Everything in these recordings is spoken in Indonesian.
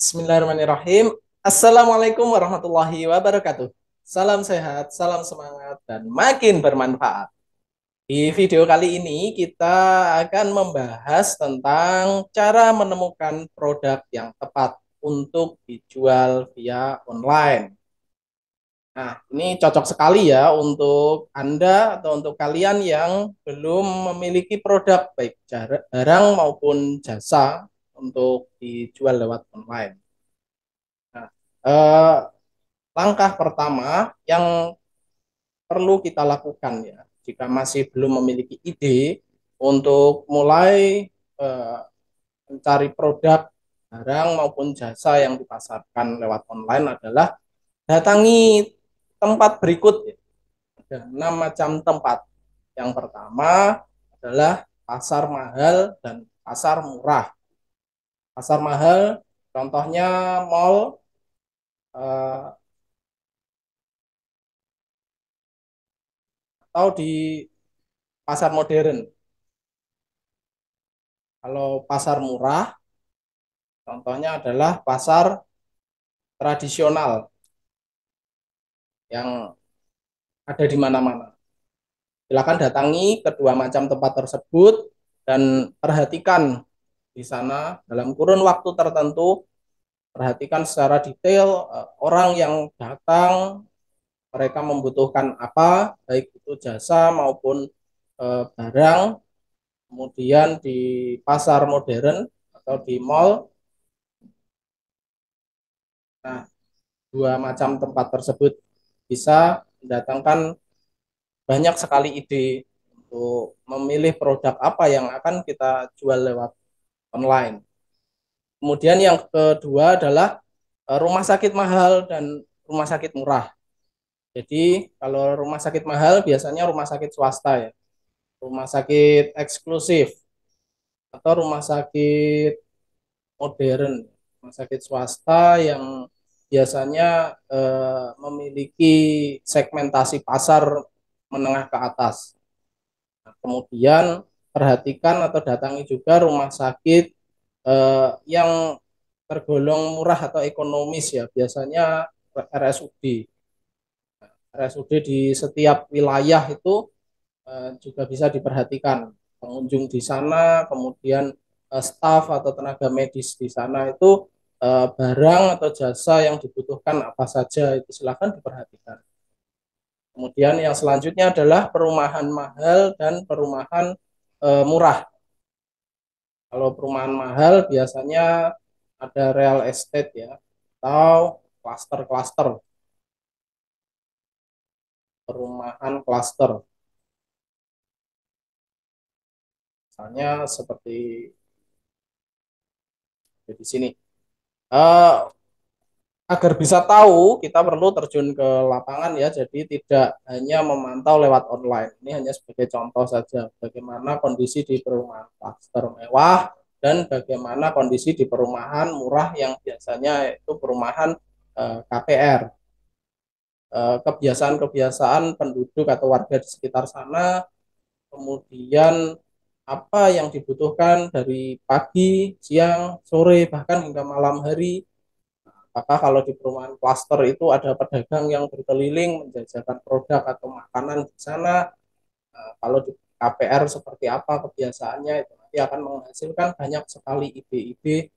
Bismillahirrahmanirrahim. Assalamualaikum warahmatullahi wabarakatuh. Salam sehat, salam semangat, dan makin bermanfaat. Di video kali ini kita akan membahas tentang cara menemukan produk yang tepat untuk dijual via online. Nah, ini cocok sekali ya untuk Anda atau untuk kalian yang belum memiliki produk baik barang maupun jasa untuk dijual lewat online. Nah, eh, langkah pertama yang perlu kita lakukan ya, jika masih belum memiliki ide untuk mulai eh, mencari produk, barang maupun jasa yang dipasarkan lewat online adalah datangi tempat berikut ya. Ada 6 macam tempat. Yang pertama adalah pasar mahal dan pasar murah. Pasar mahal contohnya mall, eh, atau di pasar modern. Kalau pasar murah, contohnya adalah pasar tradisional yang ada di mana-mana. Silakan datangi kedua macam tempat tersebut dan perhatikan di sana dalam kurun waktu tertentu, perhatikan secara detail orang yang datang, mereka membutuhkan apa, baik itu jasa maupun barang. Kemudian di pasar modern atau di mall, nah, dua macam tempat tersebut bisa mendatangkan banyak sekali ide untuk memilih produk apa yang akan kita jual lewat online. Kemudian yang kedua adalah rumah sakit mahal dan rumah sakit murah. Jadi kalau rumah sakit mahal biasanya rumah sakit swasta ya, rumah sakit eksklusif atau rumah sakit modern, rumah sakit swasta yang biasanya memiliki segmentasi pasar menengah ke atas. Nah, kemudian perhatikan atau datangi juga rumah sakit yang tergolong murah atau ekonomis ya, biasanya RSUD. RSUD di setiap wilayah itu juga bisa diperhatikan. Pengunjung di sana, kemudian staf atau tenaga medis di sana itu barang atau jasa yang dibutuhkan apa saja itu silakan diperhatikan. Kemudian yang selanjutnya adalah perumahan mahal dan perumahan murah. Kalau perumahan mahal biasanya ada real estate ya, atau klaster-klaster, perumahan klaster. Misalnya seperti di sini. Uh, Agar bisa tahu, kita perlu terjun ke lapangan ya, jadi tidak hanya memantau lewat online. Ini hanya sebagai contoh saja bagaimana kondisi di perumahan klaster mewah dan bagaimana kondisi di perumahan murah yang biasanya itu perumahan KPR. Kebiasaan-kebiasaan penduduk atau warga di sekitar sana, kemudian apa yang dibutuhkan dari pagi, siang, sore, bahkan hingga malam hari. Apakah kalau di perumahan klaster itu ada pedagang yang berkeliling menjajakan produk atau makanan di sana? Kalau di KPR seperti apa kebiasaannya, itu nanti akan menghasilkan banyak sekali ide-ide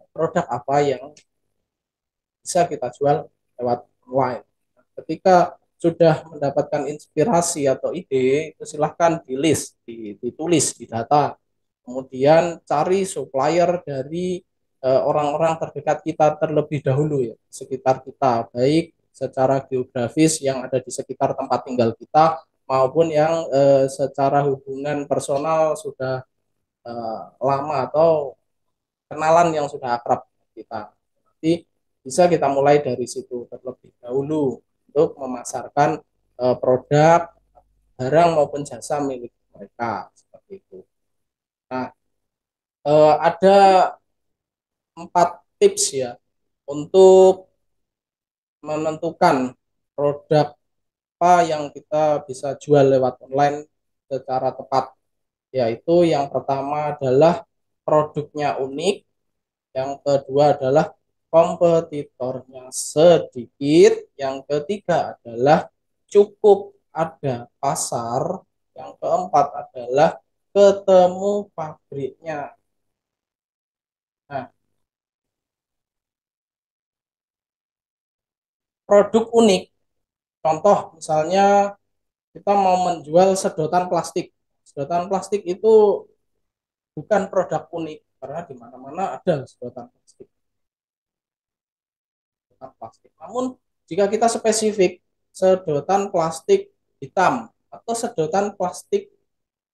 produk apa yang bisa kita jual lewat online. Ketika sudah mendapatkan inspirasi atau ide, itu silahkan ditulis, didata. Kemudian cari supplier dari orang-orang terdekat kita terlebih dahulu ya, sekitar kita, baik secara geografis yang ada di sekitar tempat tinggal kita maupun yang secara hubungan personal sudah lama atau kenalan yang sudah akrab kita. Nanti bisa kita mulai dari situ terlebih dahulu untuk memasarkan produk, barang maupun jasa milik mereka seperti itu. Nah, ada 4 tips ya untuk menentukan produk apa yang kita bisa jual lewat online secara tepat. Yaitu yang pertama adalah produknya unik, yang kedua adalah kompetitornya sedikit. Yang ketiga adalah cukup ada pasar. Yang keempat adalah ketemu pabriknya. Nah, produk unik. Contoh misalnya kita mau menjual sedotan plastik. Sedotan plastik itu bukan produk unik karena di mana-mana ada sedotan plastik. Sedotan plastik. Namun jika kita spesifik sedotan plastik hitam atau sedotan plastik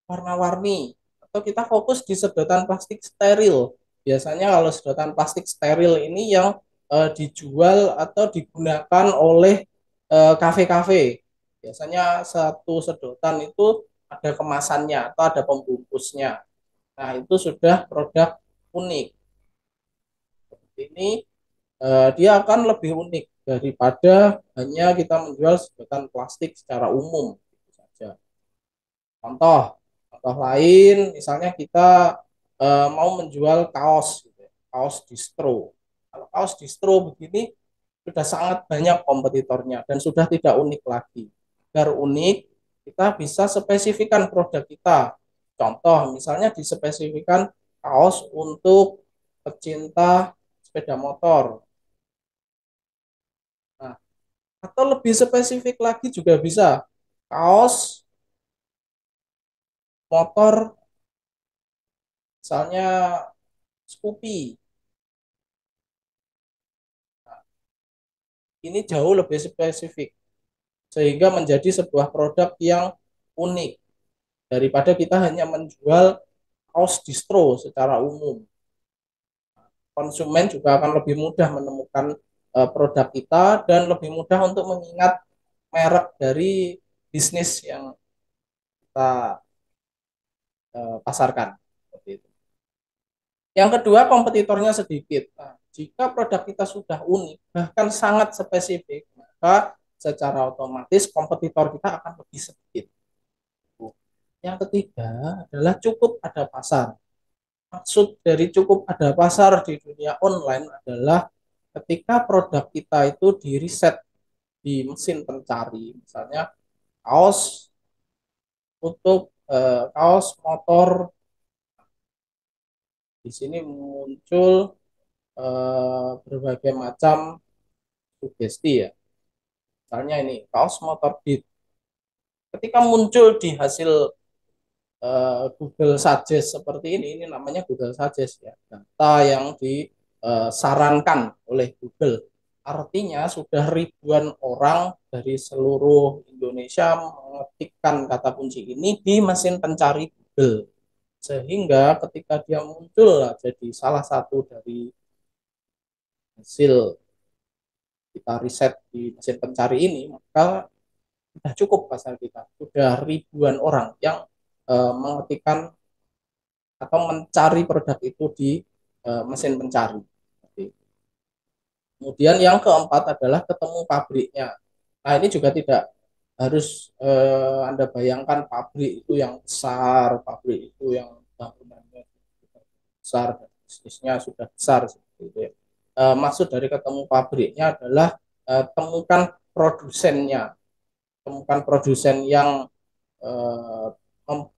warna-warni atau kita fokus di sedotan plastik steril. Biasanya kalau sedotan plastik steril ini yang dijual atau digunakan oleh kafe-kafe. Biasanya satu sedotan itu ada kemasannya atau ada pembungkusnya. Nah, itu sudah produk unik. Ini dia akan lebih unik daripada hanya kita menjual sedotan plastik secara umum. Gitu saja. Contoh, contoh lain, misalnya kita mau menjual kaos, gitu ya, kaos distro. Kalau kaos distro begini sudah sangat banyak kompetitornya dan sudah tidak unik lagi. Agar unik, kita bisa spesifikkan produk kita. Contoh, misalnya dispesifikkan kaos untuk pecinta sepeda motor. Nah, atau lebih spesifik lagi juga bisa kaos motor, misalnya Scoopy. Ini jauh lebih spesifik sehingga menjadi sebuah produk yang unik daripada kita hanya menjual kaos distro secara umum. Konsumen juga akan lebih mudah menemukan produk kita dan lebih mudah untuk mengingat merek dari bisnis yang kita pasarkan. Seperti itu. Yang kedua, kompetitornya sedikit. Nah, jika produk kita sudah unik, bahkan sangat spesifik, maka secara otomatis kompetitor kita akan lebih sedikit. Yang ketiga adalah cukup ada pasar. Maksud dari cukup ada pasar di dunia online adalah ketika produk kita itu di riset di mesin pencari, misalnya kaos untuk kaos motor, di sini muncul berbagai macam sugesti ya. Misalnya ini kaos motor Beat. Ketika muncul di hasil Google Suggest seperti ini namanya Google Suggest ya, data yang disarankan oleh Google. Artinya sudah ribuan orang dari seluruh Indonesia mengetikkan kata kunci ini di mesin pencari Google. Sehingga ketika dia muncul jadi salah satu dari hasil kita riset di mesin pencari ini, maka sudah cukup pasar kita. Sudah ribuan orang yang mengetikkan atau mencari produk itu di mesin pencari. Kemudian yang keempat adalah ketemu pabriknya. Nah, ini juga tidak harus Anda bayangkan pabrik itu yang besar, pabrik itu yang bangunannya besar, bisnisnya sudah besar seperti itu ya. Maksud dari ketemu pabriknya adalah temukan produsennya, temukan produsen yang membuat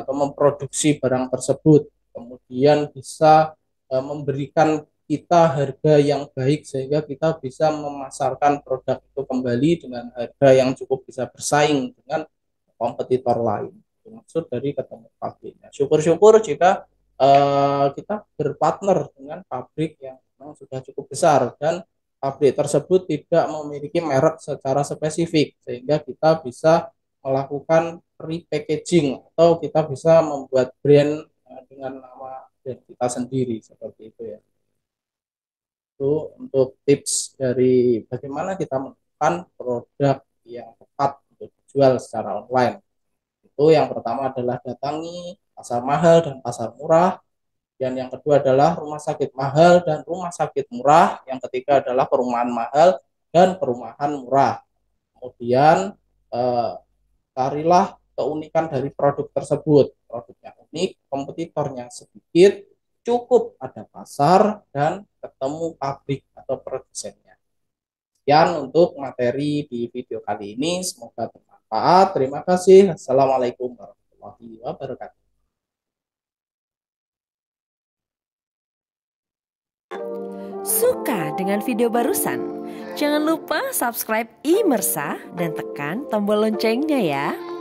atau memproduksi barang tersebut, kemudian bisa memberikan kita harga yang baik sehingga kita bisa memasarkan produk itu kembali dengan harga yang cukup bisa bersaing dengan kompetitor lain. Itu maksud dari ketemu pabriknya. Syukur-syukur jika kita berpartner dengan pabrik yang memang sudah cukup besar dan pabrik tersebut tidak memiliki merek secara spesifik sehingga kita bisa melakukan repackaging atau kita bisa membuat brand dengan nama brand kita sendiri seperti itu ya. Itu untuk tips dari bagaimana kita menemukan produk yang tepat untuk dijual secara online. Itu yang pertama adalah datangi pasar mahal dan pasar murah. Dan yang kedua adalah rumah sakit mahal dan rumah sakit murah. Yang ketiga adalah perumahan mahal dan perumahan murah. Kemudian eh, carilah keunikan dari produk tersebut. Produknya unik, kompetitornya sedikit, cukup ada pasar dan ketemu pabrik atau produsennya. Sekian untuk materi di video kali ini, semoga bermanfaat. Terima kasih. Assalamualaikum warahmatullahi wabarakatuh. Suka dengan video barusan? Jangan lupa subscribe Imersa dan tekan tombol loncengnya ya.